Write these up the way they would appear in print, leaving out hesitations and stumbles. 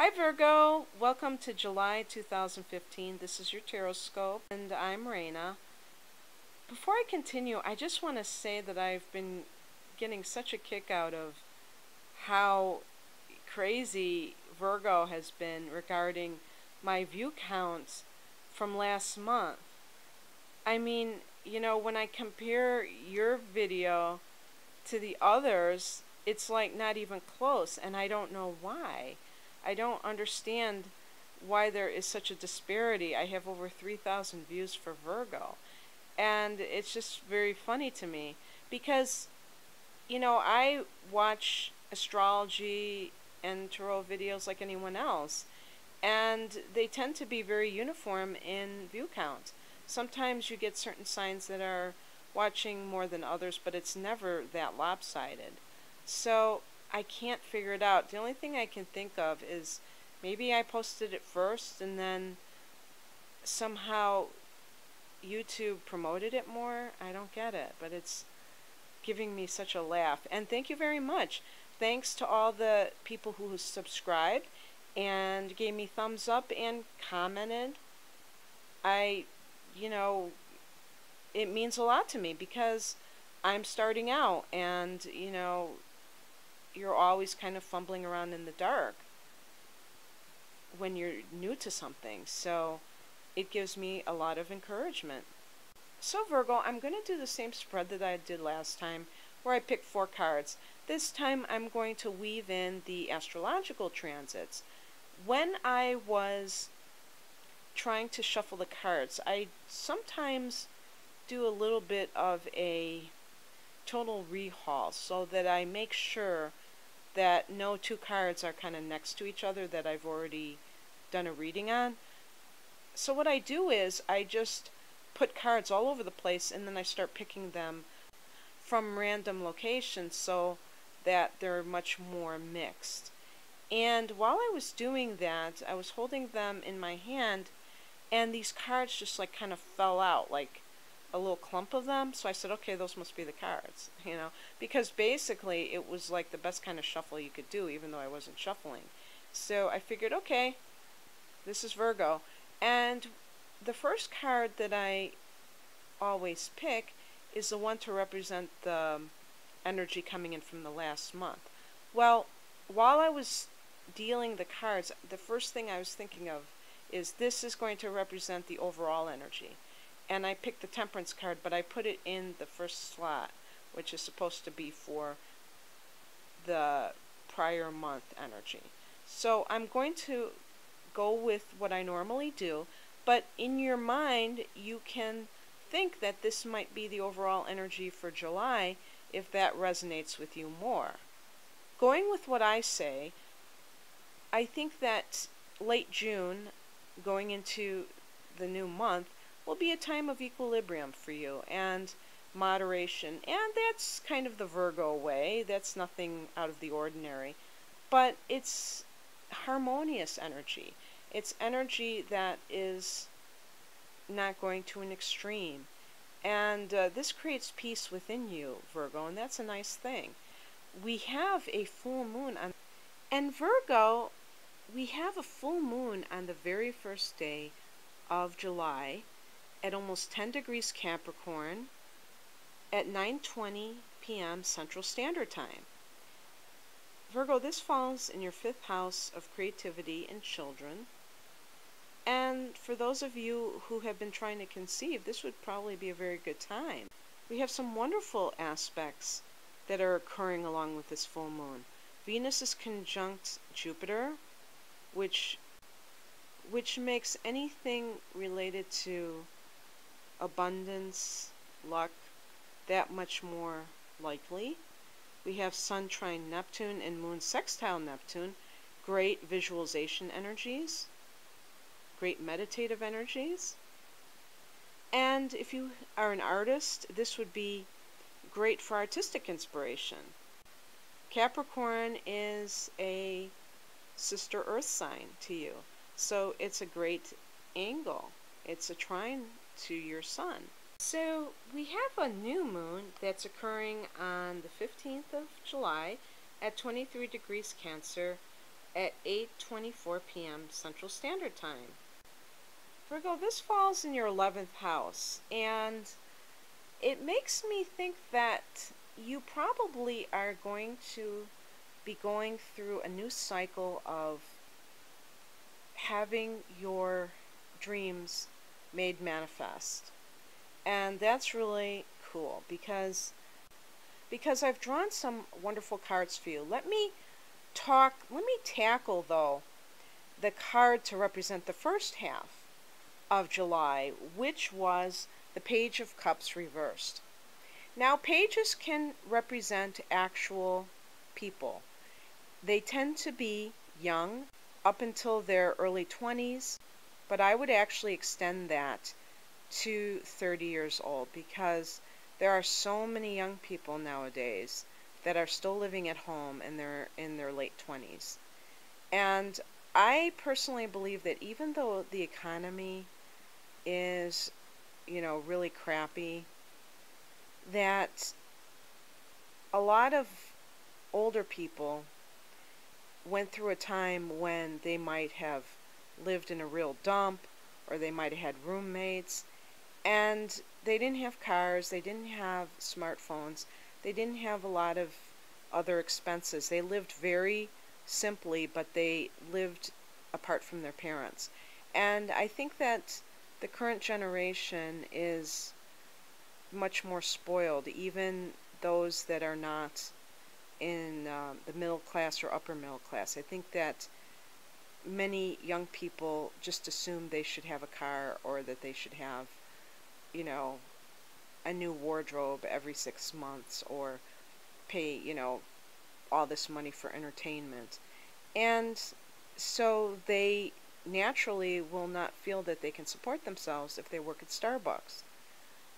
Hi Virgo, welcome to July 2015. This is your Tarotscope, and I'm Raina. Before I continue, I just want to say that I've been getting such a kick out of how crazy Virgo has been regarding my view counts from last month. I mean, when I compare your video to the others, it's like not even close, and I don't know why. I don't understand why there is such a disparity. I have over 3,000 views for Virgo, and it's just very funny to me because, I watch astrology and tarot videos like anyone else, and they tend to be very uniform in view count. Sometimes you get certain signs that are watching more than others, but it's never that lopsided. So I can't figure it out. The only thing I can think of is maybe I posted it first and then somehow YouTube promoted it more. I don't get it, but it's giving me such a laugh. And thank you very much. Thanks to all the people who subscribed and gave me thumbs up and commented. It means a lot to me because I'm starting out, and you're always kind of fumbling around in the dark when you're new to something, so it gives me a lot of encouragement. So Virgo, I'm going to do the same spread that I did last time, where I picked 4 cards. This time I'm going to weave in the astrological transits. When I was trying to shuffle the cards, I sometimes do a little bit of a total rehaul so that I make sure that no 2 cards are kind of next to each other that I've already done a reading on. So what I do is I just put cards all over the place, and then I start picking them from random locations so that they're much more mixed. And while I was doing that, I was holding them in my hand, and these cards just like kind of fell out, like a little clump of them. So I said, okay, those must be the cards, because basically it was like the best kind of shuffle you could do, even though I wasn't shuffling. So I figured, okay, this is Virgo. And the first card that I always pick is the one to represent the energy coming in from the last month. Well, while I was dealing the cards, the first thing I was thinking of is this is going to represent the overall energy. And I picked the Temperance card, but I put it in the first slot, which is supposed to be for the prior month energy. So I'm going to go with what I normally do, but in your mind you can think that this might be the overall energy for July if that resonates with you more. Going with what I say, I think that late June, going into the new month, will be a time of equilibrium for you and moderation, and that's kind of the Virgo way. That's nothing out of the ordinary, but it's harmonious energy. It's energy that is not going to an extreme, and this creates peace within you, Virgo, and that's a nice thing. We have a full moon on, and Virgo, we have a full moon on the very first day of July at almost 10 degrees Capricorn at 9:20 p.m. Central Standard Time. Virgo, this falls in your 5th house of creativity and children. And for those of you who have been trying to conceive, this would probably be a very good time. We have some wonderful aspects that are occurring along with this full moon. Venus is conjunct Jupiter, which makes anything related to abundance, luck, that much more likely. We have Sun trine Neptune and Moon sextile Neptune, great visualization energies, great meditative energies. And if you are an artist, this would be great for artistic inspiration. Capricorn is a sister earth sign to you, so it's a great angle. It's a trine to your sun. So we have a new moon that's occurring on the 15th of July at 23 degrees Cancer at 8:24 p.m. Central Standard Time. Virgo, this falls in your 11th house, and it makes me think that you probably are going to be going through a new cycle of having your dreams made manifest. And that's really cool because I've drawn some wonderful cards for you. Let me tackle though the card to represent the first half of July, which was the Page of Cups reversed. Now, pages can represent actual people. They tend to be young up until their early 20s, but I would actually extend that to 30 years old because there are so many young people nowadays that are still living at home and they're in their late 20s. And I personally believe that even though the economy is, really crappy, that a lot of older people went through a time when they might have lived in a real dump, or they might have had roommates, and they didn't have cars, they didn't have smartphones, they didn't have a lot of other expenses. They lived very simply, but they lived apart from their parents. And I think that the current generation is much more spoiled, even those that are not in the middle class or upper middle class. I think that many young people just assume they should have a car, or that they should have, a new wardrobe every 6 months, or pay, all this money for entertainment. And so they naturally will not feel that they can support themselves if they work at Starbucks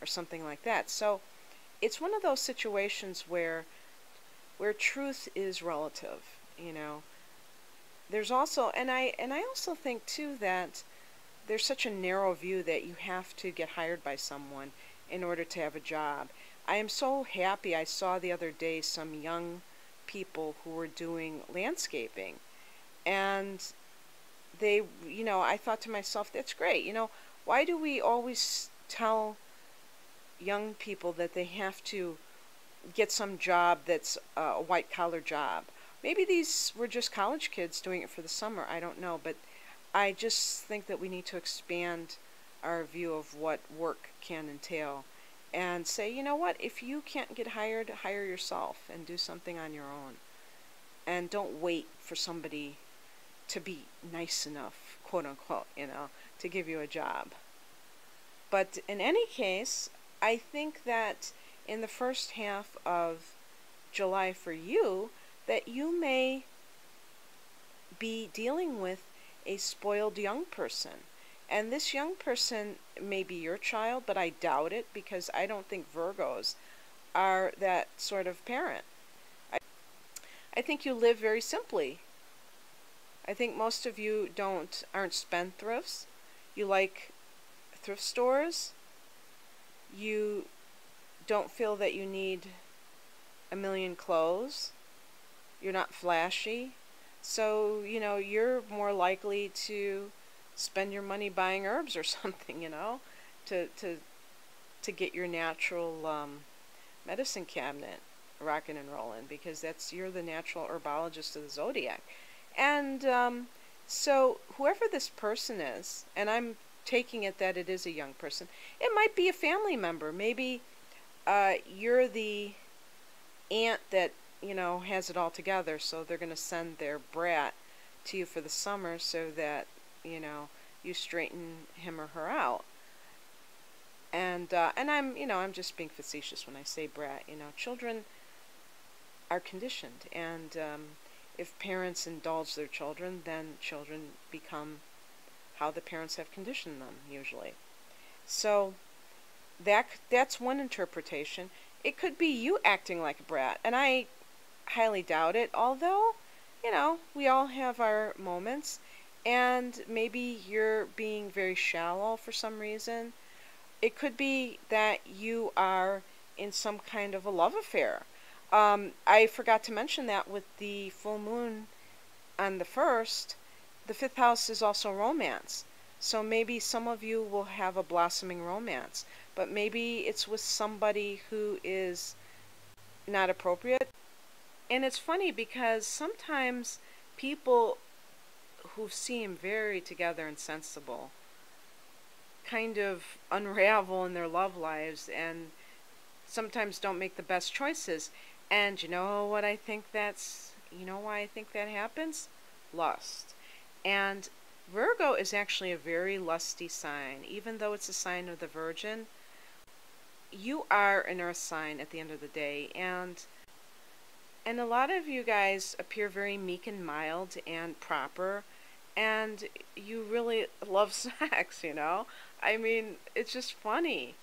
or something like that. So it's one of those situations where truth is relative. There's also, and I also think too that there's such a narrow view that you have to get hired by someone in order to have a job. I am so happy. I saw the other day some young people who were doing landscaping, and they, I thought to myself, that's great. Why do we always tell young people that they have to get some job that's a white collar job? Maybe these were just college kids doing it for the summer. I don't know, but I just think that we need to expand our view of what work can entail, and say, you know what, if you can't get hired, hire yourself and do something on your own. And don't wait for somebody to be nice enough, quote unquote, to give you a job. But in any case, I think that in the first half of July for you, that you may be dealing with a spoiled young person. And this young person may be your child, but I doubt it, because I don't think Virgos are that sort of parent. I think you live very simply. I think most of you aren't spendthrifts. You like thrift stores. You don't feel that you need a million clothes. You're not flashy. So, you're more likely to spend your money buying herbs or something, to get your natural medicine cabinet rocking and rolling, because you're the natural herbologist of the zodiac. And so whoever this person is, and I'm taking it that it is a young person, it might be a family member. Maybe you're the aunt that has it all together, so they're going to send their brat to you for the summer so that you straighten him or her out. And I'm just being facetious when I say brat. Children are conditioned, and if parents indulge their children, then children become how the parents have conditioned them, usually. So that's one interpretation. It could be you acting like a brat, and I highly doubt it, although, we all have our moments, and maybe you're being very shallow for some reason. It could be that you are in some kind of a love affair. I forgot to mention that with the full moon on the 1st, the 5th house is also romance. So maybe some of you will have a blossoming romance, but maybe it's with somebody who is not appropriate. And it's funny because sometimes people who seem very together and sensible kind of unravel in their love lives and sometimes don't make the best choices. And you know what I think you know why I think that happens? Lust. And Virgo is actually a very lusty sign. Even though it's a sign of the Virgin, you are an earth sign at the end of the day. And a lot of you guys appear very meek and mild and proper, and you really love sex, you know? I mean, it's just funny,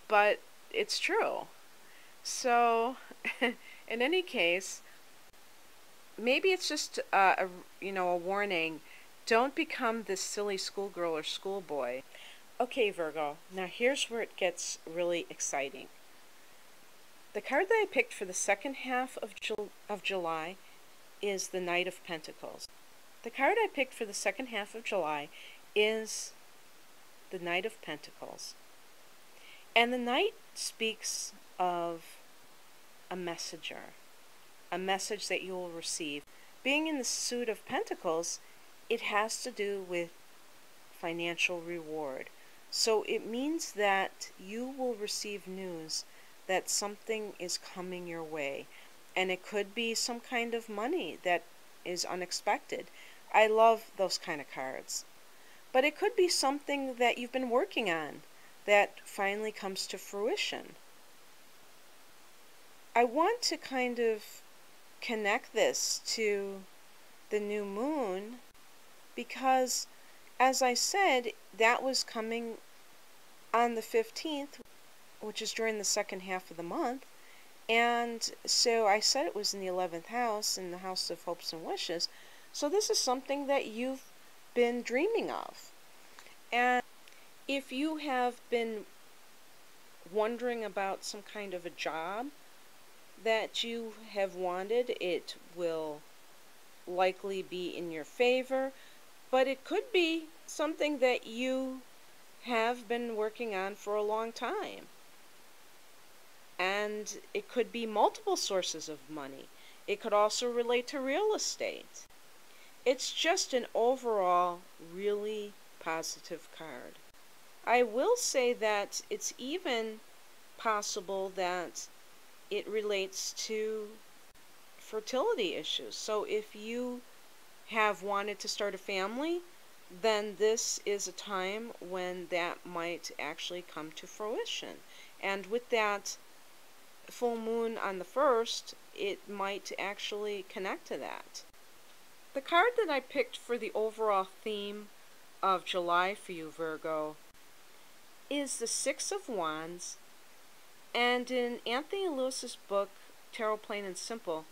but it's true. So, in any case, maybe it's just a warning. Don't become this silly schoolgirl or schoolboy. Okay, Virgo, now here's where it gets really exciting. The card that I picked for the second half of July is the Knight of Pentacles. The card I picked for the second half of July is the Knight of Pentacles. And the Knight speaks of a messenger, a message that you will receive. Being in the suit of Pentacles, it has to do with financial reward. So it means that you will receive news that something is coming your way. And it could be some kind of money that is unexpected. I love those kind of cards. But it could be something that you've been working on that finally comes to fruition. I want to kind of connect this to the new moon because, as I said, that was coming on the 15th, which is during the second half of the month. And so I said it was in the 11th house, in the house of hopes and wishes. So this is something that you've been dreaming of. And if you have been wondering about some kind of a job that you have wanted, it will likely be in your favor. But it could be something that you have been working on for a long time. And it could be multiple sources of money. It could also relate to real estate. It's just an overall really positive card. I will say that it's even possible that it relates to fertility issues. So if you have wanted to start a family, then this is a time when that might actually come to fruition. And with that full moon on the 1st, it might actually connect to that. The card that I picked for the overall theme of July for you, Virgo, is the Six of Wands. And in Anthony Lewis's book, Tarot Plain and Simple,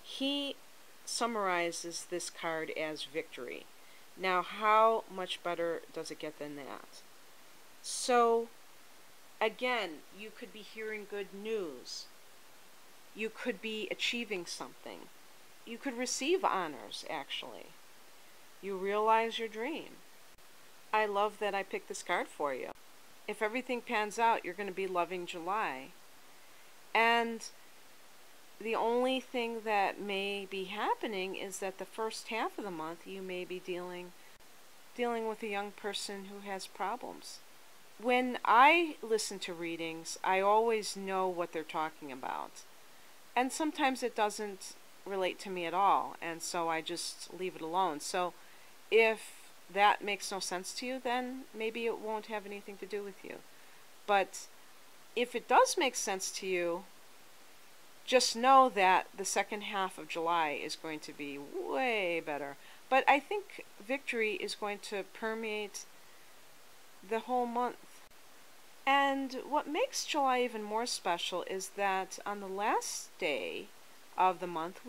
he summarizes this card as victory. Now, how much better does it get than that? So, again, you could be hearing good news. You could be achieving something. You could receive honors, actually. You realize your dream. I love that I picked this card for you. If everything pans out, you're going to be loving July. And the only thing that may be happening is that the first half of the month you may be dealing with a young person who has problems. When I listen to readings, I always know what they're talking about. And sometimes it doesn't relate to me at all, and so I just leave it alone. So if that makes no sense to you, then maybe it won't have anything to do with you. But if it does make sense to you, just know that the second half of July is going to be way better. But I think victory is going to permeate the whole month. And what makes July even more special is that on the last day of the month,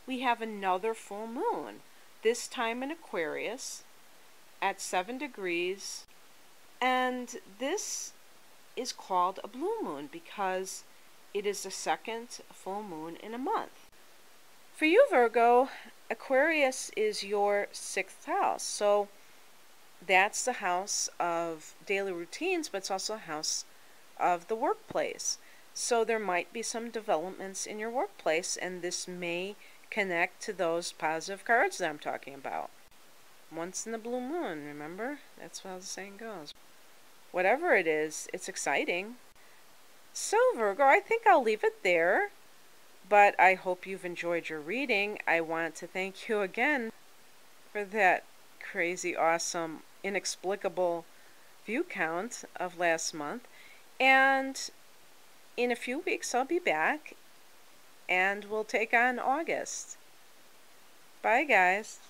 we have another full moon, this time in Aquarius at 7 degrees. And this is called a blue moon because it is the second full moon in a month. For you, Virgo, Aquarius is your 6th house. So that's the house of daily routines, but it's also a house of the workplace. So there might be some developments in your workplace, and this may connect to those positive cards that I'm talking about. Once in the blue moon, remember? That's how the saying goes. Whatever it is, it's exciting. So, Virgo, I think I'll leave it there. But I hope you've enjoyed your reading. I want to thank you again for that crazy, awesome, inexplicable view count of last month. And in a few weeks, I'll be back and we'll take on August. Bye, guys.